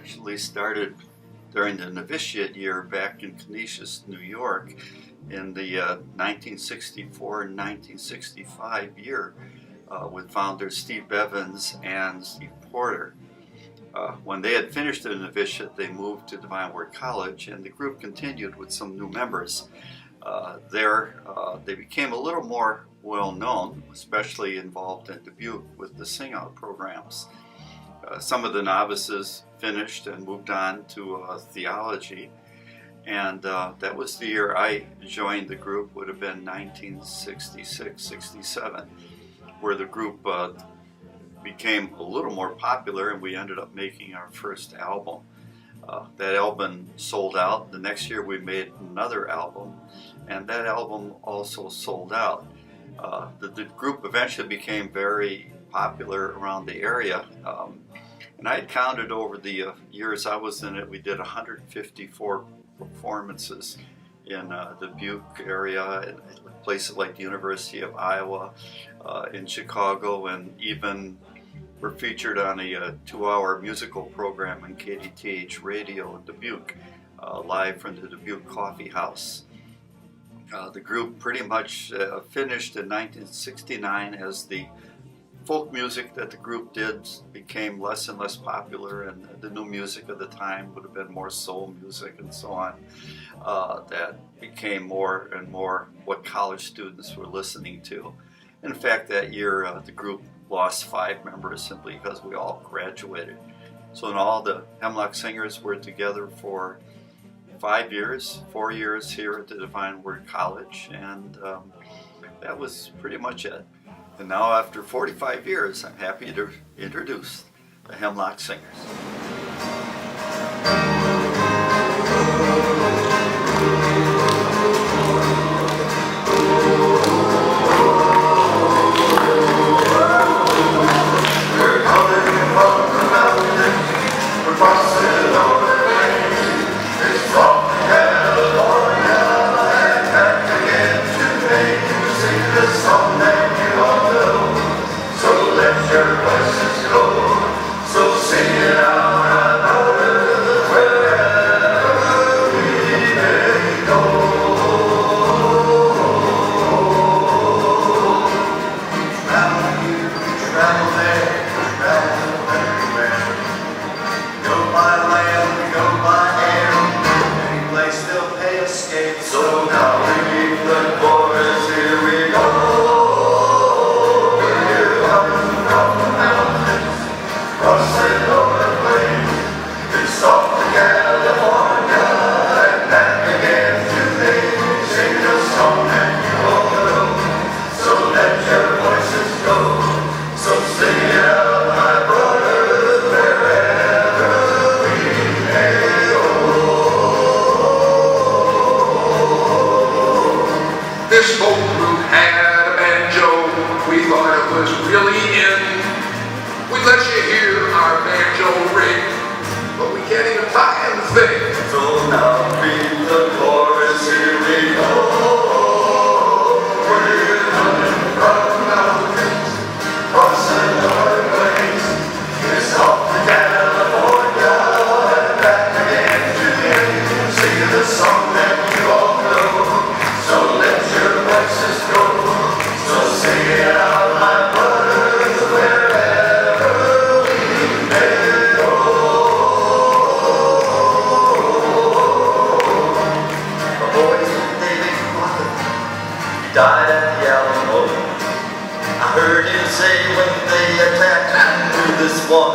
actually started during the novitiate year back in Canisius, New York, in the 1964 and 1965 year with founders Steve Bevins and Steve Porter. When they had finished the novitiate, they moved to Divine Word College, and the group continued with some new members. They became a little more well-known, especially involved in Dubuque with the sing-out programs. Some of the novices finished and moved on to theology, and that was the year I joined the group. Would have been 1966-67, where the group became a little more popular, and we ended up making our first album. That album sold out. The next year we made another album, and that album also sold out. The group eventually became very popular around the area, and I had counted over the years I was in it, we did 154 performances in the Dubuque area, in places like the University of Iowa, in Chicago, and even were featured on a 2-hour musical program on KDTH radio in Dubuque, live from the Dubuque Coffee House. The group pretty much finished in 1969 as the folk music that the group did became less and less popular, and the new music of the time would have been more soul music and so on. That became more and more what college students were listening to. In fact, that year the group lost 5 members simply because we all graduated. So in all, the Hemlock singers were together for 4 years here at the Divine Word College, and that was pretty much it. And now, after 45 years, I'm happy to introduce the Hemlock Singers. Lord.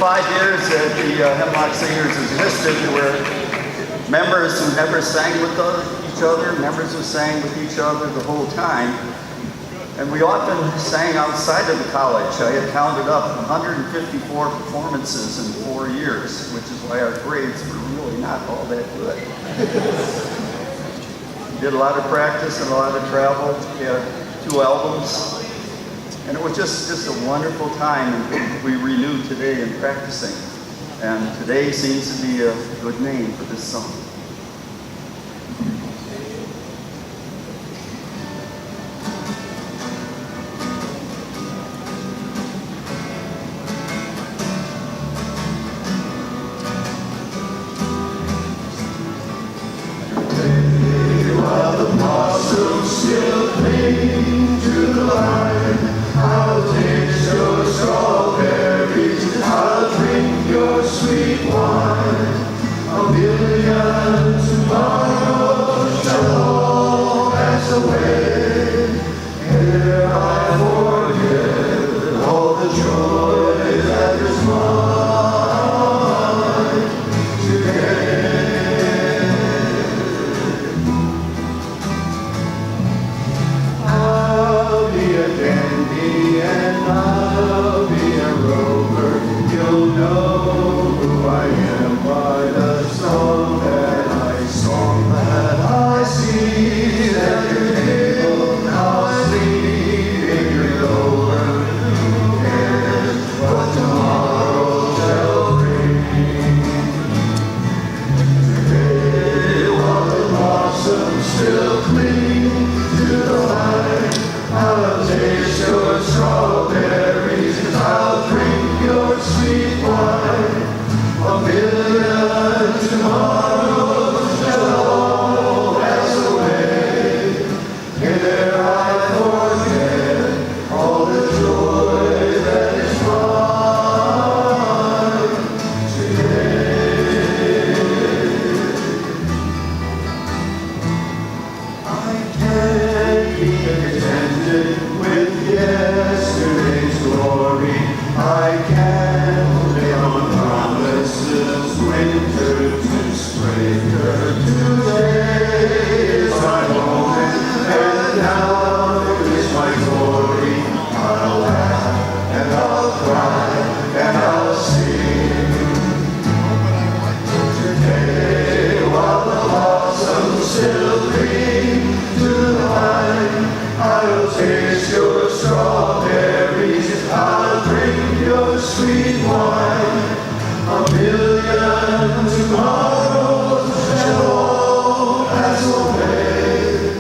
5 years that the Hemlock Singers existed, there were members who never sang with each other, members who sang with each other the whole time. And we often sang outside of the college. I had counted up 154 performances in 4 years, which is why our grades were really not all that good. Did a lot of practice and a lot of travel. We had 2 albums. And it was just a wonderful time, and we renewed today in practicing. And today seems to be a good name for this song. While the blossoms still cling to the vine, I'll taste your strawberries, I'll drink your sweet wine. A million tomorrows shall all pass away, ere I forget all the joy that is mine today. I'll be a dandy and I'll be a rover. You'll know who I am by the song that I song, that I see at your table. I'll sleep in your lower. Who cares what tomorrow shall bring? Today, while the blossoms still cling to the light, I'll taste your strawberries, I'll drink your sweet wine. A million tomorrows shall all pass away, ere I forget all the joy that is mine today. I can't be contented with yesterday's glory. I can't live on promises, winter to spring. Today is my moment, and now is my glory. I'll laugh and I'll cry and I'll sing. Today, while the blossoms still cling to the vine, I'll taste your strawberries, I'll drink your sweet wine. A million tomorrows shall all pass away,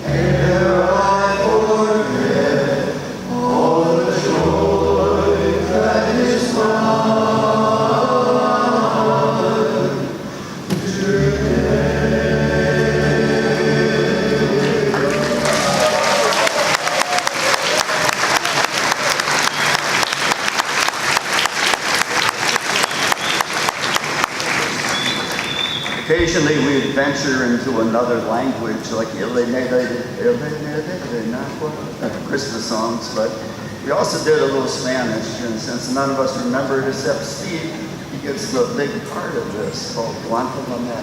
ere I forget all the joy that is mine today. Occasionally we would venture into another language, like Christmas songs, but we also did a little Spanish, and since none of us remember it except Steve, he gets the big part of this, called Guantanamera.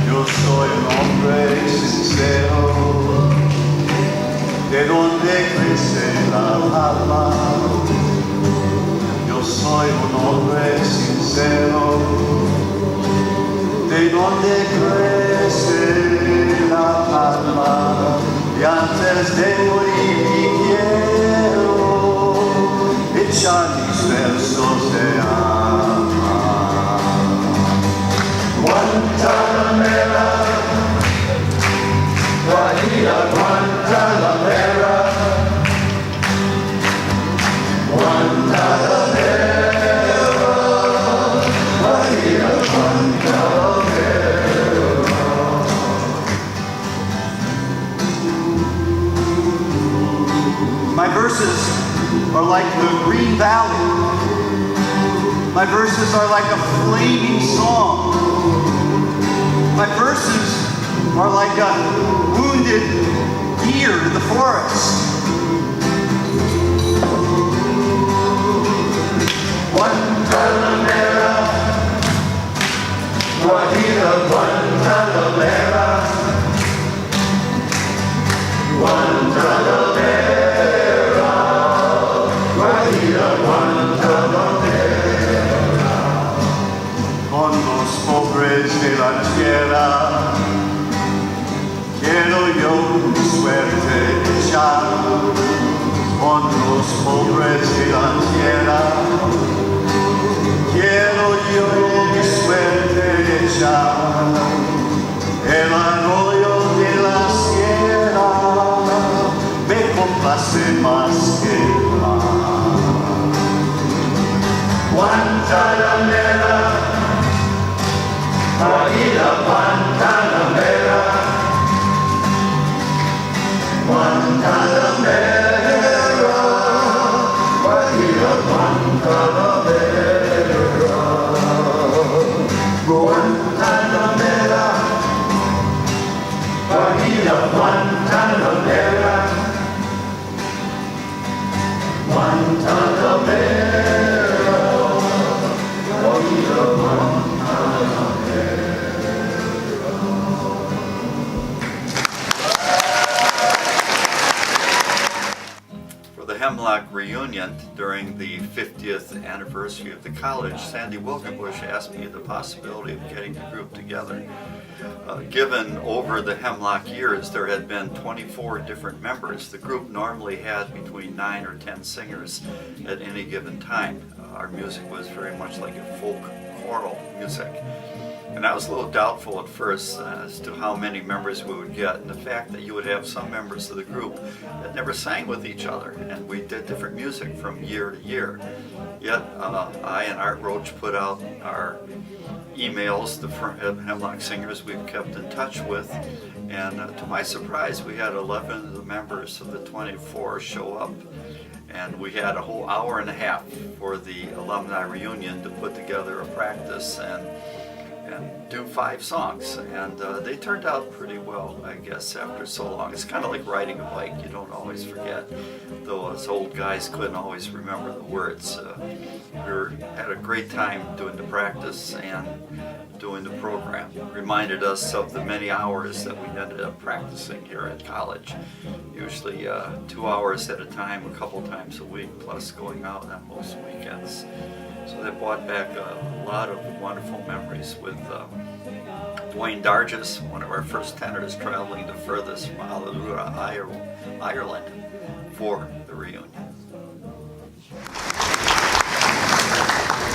Yo soy un hombre sincero, de donde crece la palma. Yo soy un hombre sincero, de donde crece la palma. Y antes de morir quiero echar mis versos de alma. Guantanamera, Guajira Guantanamera, Guantanamera, Guajira Guantanamera. My verses are like the Green Valley. My verses are like a flaming song. My verses are like a wounded deer in the forest. Guantanamera, Guajira Guantanamera, Guantanamera, Guajira Guantanamera. Con los pobres de la tierra quiero yo mi suerte echar. Con los pobres de la tierra quiero yo mi suerte echar. El arroyo de la sierra me complace más que el mar. Guantanamera, Guajira Guantanamera, Guantanamera, Guajira Guantanamera, Guantanamera, Guajira Guantanamera, Guantanamera, Guajira Guantanamera. For the Hemlock reunion during the 50th anniversary of the college, Sandy Wilkenbush asked me the possibility of getting the group together. Given over the Hemlock years, there had been 24 different members. The group normally had between 9 or 10 singers at any given time. Our music was very much like a folk choral music. And I was a little doubtful at first as to how many members we would get, and the fact that you would have some members of the group that never sang with each other, and we did different music from year to year. Yet I and Art Roach put out our emails, the Hemlock singers we've kept in touch with, and to my surprise we had 11 of the members of the 24 show up, and we had a whole hour and a half for the alumni reunion to put together a practice and do 5 songs, and they turned out pretty well, I guess, after so long. It's kind of like riding a bike. You don't always forget, though us old guys couldn't always remember the words. Had a great time doing the practice and doing the program. It reminded us of the many hours that we ended up practicing here at college. Usually 2 hours at a time, a couple times a week, plus going out on most weekends. So that brought back a lot of wonderful memories with Dwayne Dargis, one of our first tenors, traveling the furthest from Hallelujah, Ireland, for the reunion.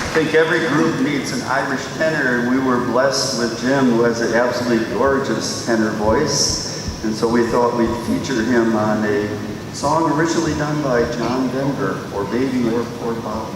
I think every group needs an Irish tenor, and we were blessed with Jim, who has an absolutely gorgeous tenor voice. And so we thought we'd feature him on a song originally done by John Denver, or Baby or Poor Bob.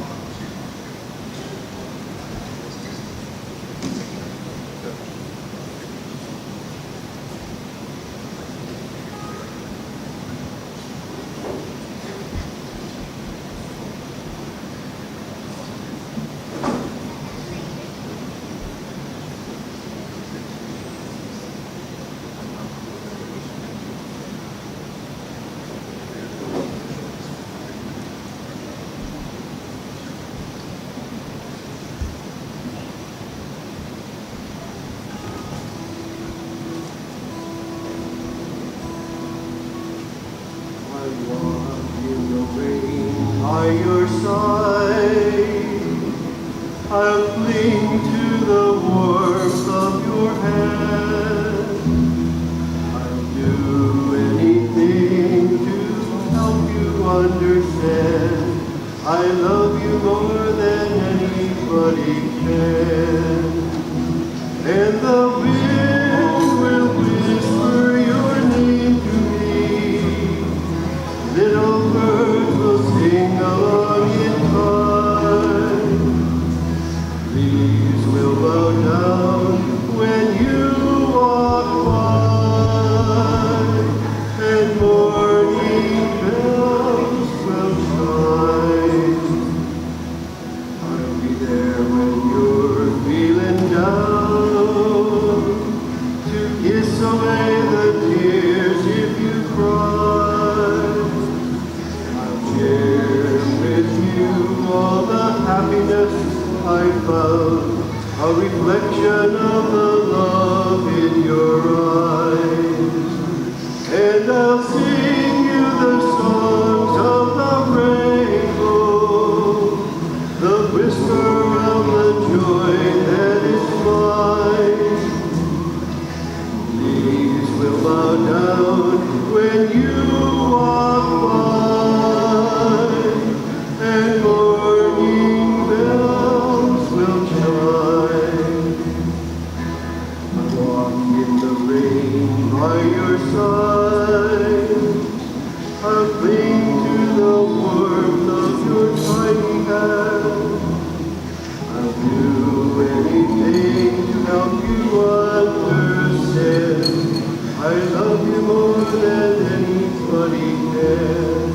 walk in the rain by your side. I'll cling to the warmth of your tiny hand. I'll do anything to help you understand. I love you more than anybody can.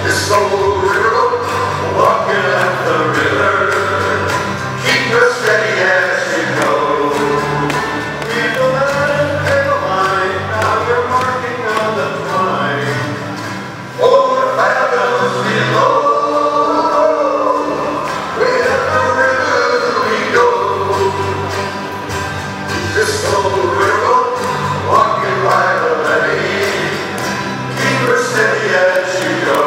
This old river, walking up the river, keep her steady as you go. Keep the line, take a line, now you're marking on the line. Over fathoms below, way up the river we go. This old river, walking by the levee, keep her steady as you go.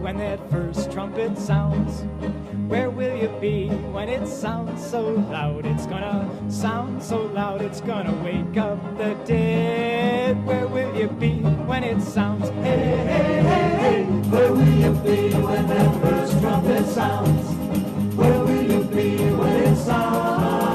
when that first trumpet sounds? Where will you be when it sounds so loud? It's gonna sound so loud, it's gonna wake up the dead. Where will you be when it sounds? Hey, hey, hey, hey. Where will you be when that first trumpet sounds? Where will you be when it sounds?